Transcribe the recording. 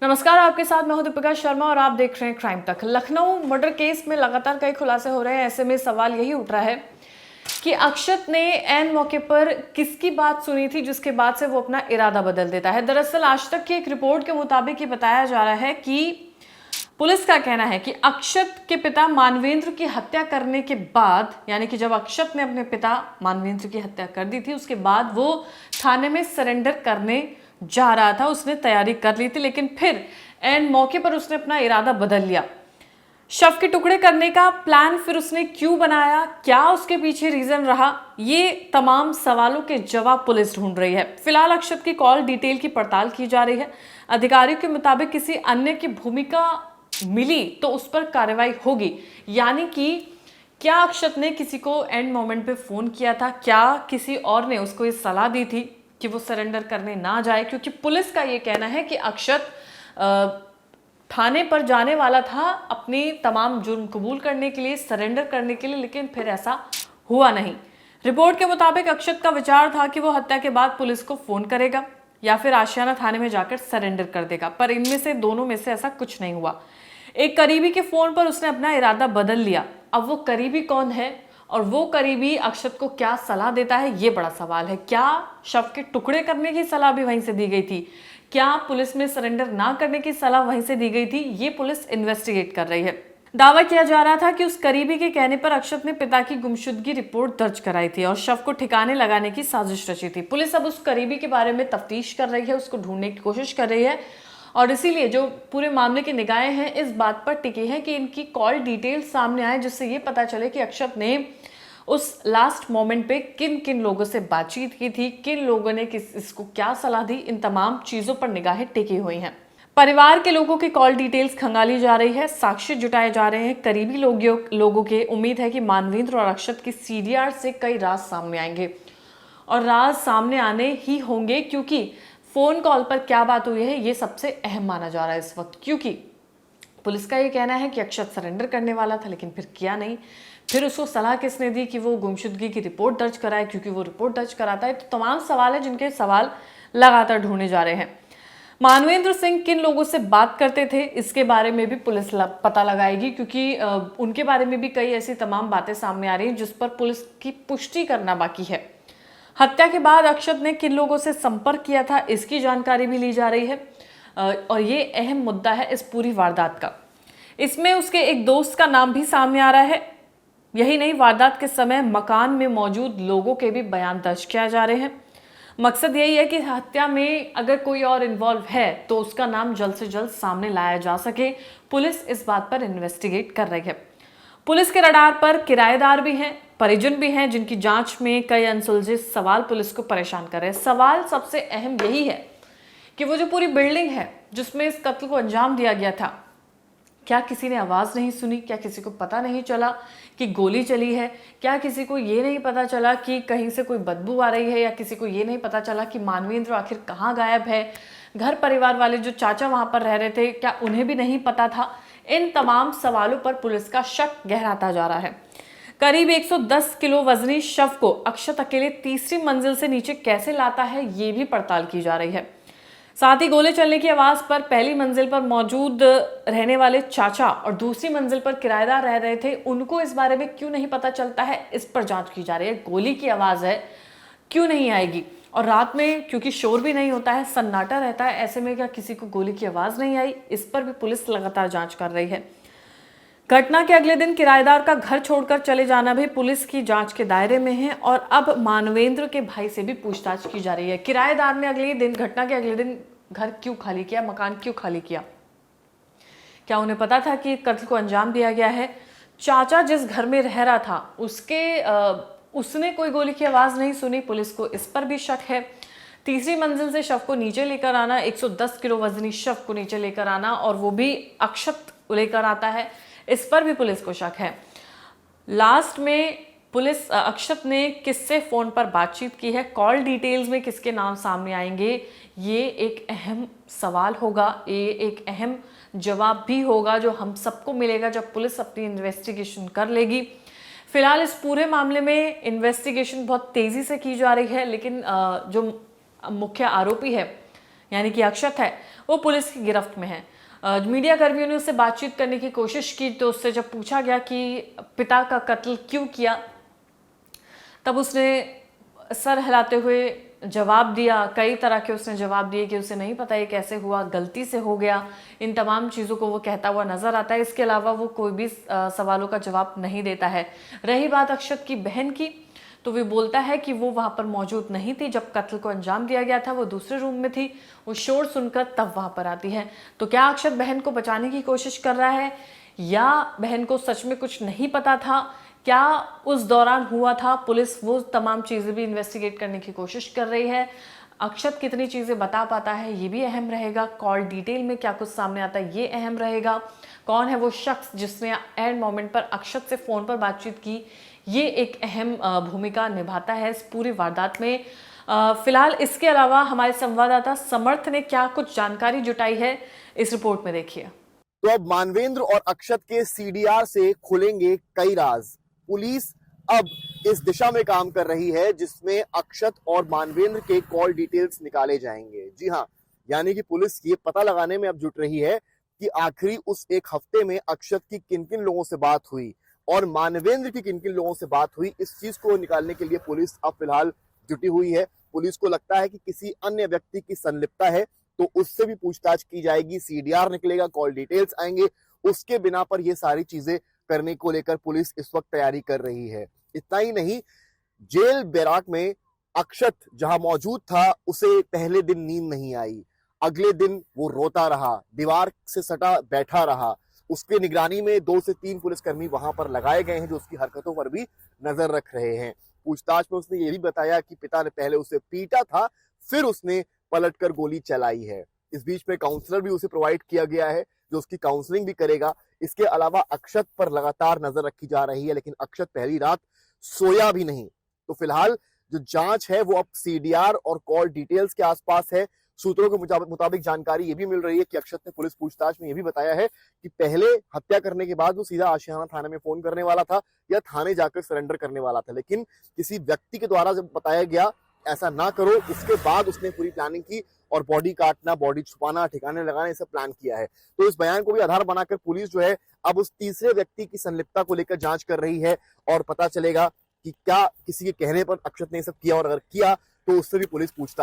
नमस्कार, आपके साथ मैं हूं दीपिका शर्मा और आप देख रहे हैं क्राइम तक। लखनऊ मर्डर केस में लगातार कई खुलासे हो रहे हैं। ऐसे में सवाल यही उठ रहा है कि अक्षत ने ऐन मौके पर किसकी बात सुनी थी जिसके बाद से वो अपना इरादा बदल देता है। दरअसल आज तक की एक रिपोर्ट के मुताबिक ये बताया जा रहा है कि पुलिस का कहना है कि अक्षत के पिता मानवेंद्र की हत्या करने के बाद, यानी कि जब अक्षत ने अपने पिता मानवेंद्र की हत्या कर दी थी, उसके बाद वो थाने में सरेंडर करने जा रहा था। उसने तैयारी कर ली थी, लेकिन फिर एंड मौके पर उसने अपना इरादा बदल लिया। शव के टुकड़े करने का प्लान फिर उसने क्यों बनाया, क्या उसके पीछे रीजन रहा, ये तमाम सवालों के जवाब पुलिस ढूंढ रही है। फिलहाल अक्षत की कॉल डिटेल की पड़ताल की जा रही है। अधिकारियों के मुताबिक किसी अन्य की भूमिका मिली तो उस पर कार्रवाई होगी। यानी कि क्या अक्षत ने किसी को एंड मोमेंट पे फोन किया था, क्या किसी और ने उसको ये सलाह दी थी कि वो सरेंडर करने ना जाए, क्योंकि पुलिस का ये कहना है कि अक्षत थाने पर जाने वाला था अपनी तमाम जुर्म कबूल करने के लिए, सरेंडर करने के लिए, लेकिन फिर ऐसा हुआ नहीं। रिपोर्ट के मुताबिक अक्षत का विचार था कि वो हत्या के बाद पुलिस को फोन करेगा या फिर आशियाना थाने में जाकर सरेंडर कर देगा, पर इनमें से दोनों में से ऐसा कुछ नहीं हुआ। एक करीबी के फोन पर उसने अपना इरादा बदल लिया। अब वो करीबी कौन है और वो करीबी अक्षत को क्या सलाह देता है, ये बड़ा सवाल है। क्या शव के टुकड़े करने की सलाह भी वहीं से दी गई थी? क्या पुलिस में सरेंडर ना करने की सलाह वहीं से दी गई थी? ये पुलिस इन्वेस्टिगेट कर रही है। दावा किया जा रहा था कि उस करीबी के कहने पर अक्षत ने पिता की गुमशुदगी रिपोर्ट दर्ज कराई थी और शव को ठिकाने लगाने की साजिश रची थी। पुलिस अब उस करीबी के बारे में तफ्तीश कर रही है, उसको ढूंढने की कोशिश कर रही है और इसीलिए जो पूरे मामले की निगाहें हैं इस बात पर टिकी हैं कि इनकी कॉल डिटेल सामने आए, जिससे ये पता चले कि अक्षत ने उस लास्ट मोमेंट पे किन किन लोगों से बातचीत की थी, किन लोगों ने इसको क्या सलाह दी। इन तमाम चीजों पर निगाहें टिकी हुई हैं। परिवार के लोगों की कॉल डिटेल्स खंगाली जा रही है, साक्ष्य जुटाए जा रहे हैं। करीबी लोगों के उम्मीद है कि मानवेंद्र और अक्षत की सीडीआर से कई राज सामने आएंगे और राज सामने आने ही होंगे, क्योंकि फोन कॉल पर क्या बात हुई है ये सबसे अहम माना जा रहा है इस वक्त। क्योंकि पुलिस का ये कहना है कि अक्षत सरेंडर करने वाला था लेकिन फिर किया नहीं। फिर उसको सलाह किसने दी कि वो गुमशुदगी की रिपोर्ट दर्ज कराए, क्योंकि वो रिपोर्ट दर्ज कराता है। तो तमाम सवाल है जिनके सवाल लगातार ढूंढे जा रहे हैं। मानवेंद्र सिंह किन लोगों से बात करते थे इसके बारे में भी पुलिस पता लगाएगी, क्योंकि उनके बारे में भी कई ऐसी तमाम बातें सामने आ रही हैं जिस पर पुलिस की पुष्टि करना बाकी है। हत्या के बाद अक्षत ने किन लोगों से संपर्क किया था इसकी जानकारी भी ली जा रही है और ये अहम मुद्दा है इस पूरी वारदात का। इसमें उसके एक दोस्त का नाम भी सामने आ रहा है। यही नहीं, वारदात के समय मकान में मौजूद लोगों के भी बयान दर्ज किया जा रहे हैं। मकसद यही है कि हत्या में अगर कोई और इन्वॉल्व है तो उसका नाम जल्द से जल्द सामने लाया जा सके। पुलिस इस बात पर इन्वेस्टिगेट कर रही है। पुलिस के रडार पर किराएदार भी हैं, परिजन भी हैं, जिनकी जांच में कई अनसुलझे सवाल पुलिस को परेशान कर रहे हैं। सवाल सबसे अहम यही है कि वो जो पूरी बिल्डिंग है जिसमें इस कत्ल को अंजाम दिया गया था, क्या किसी ने आवाज नहीं सुनी? क्या किसी को पता नहीं चला कि गोली चली है? क्या किसी को ये नहीं पता चला कि कहीं से कोई बदबू आ रही है? या किसी को ये नहीं पता चला कि मानवेंद्र आखिर कहाँ गायब है? घर परिवार वाले जो चाचा वहां पर रह रहे थे, क्या उन्हें भी नहीं पता था? इन तमाम सवालों पर पुलिस का शक गहराता जा रहा है। करीब 110 किलो वजनी शव को अक्षत अकेले तीसरी मंजिल से नीचे कैसे लाता है ये भी पड़ताल की जा रही है। साथ ही गोले चलने की आवाज पर पहली मंजिल पर मौजूद रहने वाले चाचा और दूसरी मंजिल पर किराएदार रह रहे थे, उनको इस बारे में क्यों नहीं पता चलता है, इस पर जांच की जा रही है। गोली की आवाज है, क्यों नहीं आएगी? और रात में क्योंकि शोर भी नहीं होता है, सन्नाटा रहता है, ऐसे में क्या किसी को गोली की आवाज नहीं आई? इस पर भी पुलिस लगातार जांच कर रही है। घटना के अगले दिन किराएदार का घर छोड़कर चले जाना भी पुलिस की जांच के दायरे में है और अब मानवेंद्र के भाई से भी पूछताछ की जा रही है। किराएदार ने घटना के अगले दिन घर क्यों खाली किया, मकान क्यों खाली किया? क्या उन्हें पता था कि कत्ल को अंजाम दिया गया है? चाचा जिस घर में रह रहा था उसने कोई गोली की आवाज नहीं सुनी, पुलिस को इस पर भी शक है। तीसरी मंजिल से शव को नीचे लेकर आना, 110 किलो वजनी शव को नीचे लेकर आना और वो भी अक्षत लेकर आता है, इस पर भी पुलिस को शक है। लास्ट में पुलिस अक्षत ने किससे फोन पर बातचीत की है, कॉल डिटेल्स में किसके नाम सामने आएंगे, ये एक अहम सवाल होगा, ये एक अहम जवाब भी होगा जो हम सबको मिलेगा जब पुलिस अपनी इन्वेस्टिगेशन कर लेगी। फिलहाल इस पूरे मामले में इन्वेस्टिगेशन बहुत तेजी से की जा रही है, लेकिन जो मुख्य आरोपी है यानी कि अक्षत है वो पुलिस की गिरफ्त में है। मीडिया कर्मियों ने उससे बातचीत करने की कोशिश की तो उससे जब पूछा गया कि पिता का कत्ल क्यों किया, तब उसने सर हिलाते हुए जवाब दिया। कई तरह के उसने जवाब दिए कि उसे नहीं पता ये कैसे हुआ, गलती से हो गया। इन तमाम चीज़ों को वो कहता हुआ नजर आता है। इसके अलावा वो कोई भी सवालों का जवाब नहीं देता है। रही बात अक्षत की बहन की, तो वे बोलता है कि वो वहाँ पर मौजूद नहीं थी जब कत्ल को अंजाम दिया गया था, वो दूसरे रूम में थी। वो शोर सुनकर तब वहाँ पर आती है। तो क्या अक्षत बहन को बचाने की कोशिश कर रहा है या बहन को सच में कुछ नहीं पता था, क्या उस दौरान हुआ था? पुलिस वो तमाम चीज़ें भी इन्वेस्टिगेट करने की कोशिश कर रही है। अक्षत कितनी चीज़ें बता पाता है ये भी अहम रहेगा। कॉल डिटेल में क्या कुछ सामने आता है ये अहम रहेगा। कौन है वो शख्स जिसने एंड मोमेंट पर अक्षत से फ़ोन पर बातचीत की, ये एक अहम भूमिका निभाता है इस पूरी वारदात में। फिलहाल इसके अलावा हमारे संवाददाता समर्थ ने क्या कुछ जानकारी जुटाई है, इस रिपोर्ट में देखिए। तो अब मानवेंद्र और अक्षत के सीडीआर से खुलेंगे कई राज। पुलिस अब इस दिशा में काम कर रही है जिसमें अक्षत और मानवेंद्र के कॉल डिटेल्स निकाले जाएंगे। जी हाँ, यानी कि पुलिस ये पता लगाने में अब जुट रही है कि आखिरी उस एक हफ्ते में अक्षत की किन किन लोगों से बात हुई और मानवेंद्र की किन किन लोगों से बात हुई। इस चीज को निकालने के लिए पुलिस अब फिलहाल जुटी हुई है। पुलिस को लगता है कि किसी अन्य व्यक्ति की संलिप्तता है तो उससे भी पूछताछ की जाएगी, सीडीआर निकलेगा, कॉल डिटेल्स आएंगे। उसके बिना पर ये सारी चीजें करने को लेकर पुलिस इस वक्त तैयारी कर रही है। इतना ही नहीं, जेल बैराक में अक्षत जहां मौजूद था उसे पहले दिन नींद नहीं आई। अगले दिन वो रोता रहा, दीवार से सटा बैठा रहा। उसकी निगरानी में 2 से 3 पुलिसकर्मी वहां पर लगाए गए हैं जो उसकी हरकतों पर भी नजर रख रहे हैं। पूछताछ में उसने ये भी बताया कि पिता ने पहले उसे पीटा था, फिर उसने पलटकर गोली चलाई है। इस बीच में काउंसलर भी उसे प्रोवाइड किया गया है जो उसकी काउंसलिंग भी करेगा। इसके अलावा अक्षत पर लगातार नजर रखी जा रही है, लेकिन अक्षत पहली रात सोया भी नहीं। तो फिलहाल जो जांच है वो अब सीडीआर और कॉल डिटेल्स के आसपास है। सूत्रों के मुताबिक जानकारी ये भी मिल रही है कि अक्षत ने पुलिस पूछताछ में ये भी बताया है कि पहले हत्या करने के बाद वो सीधा आशियाना थाने में फोन करने वाला था या थाने जाकर सरेंडर करने वाला था, लेकिन किसी व्यक्ति के द्वारा जब बताया गया ऐसा ना करो, उसके बाद उसने पूरी प्लानिंग की और बॉडी काटना, बॉडी छुपाना, ठिकाने लगाना, ये सब प्लान किया है। तो इस बयान को भी आधार बनाकर पुलिस जो है अब उस तीसरे व्यक्ति की संलिप्तता को लेकर जांच कर रही है और पता चलेगा कि क्या किसी के कहने पर अक्षत ने ये सब किया और अगर किया तो उससे भी पुलिस पूछताछ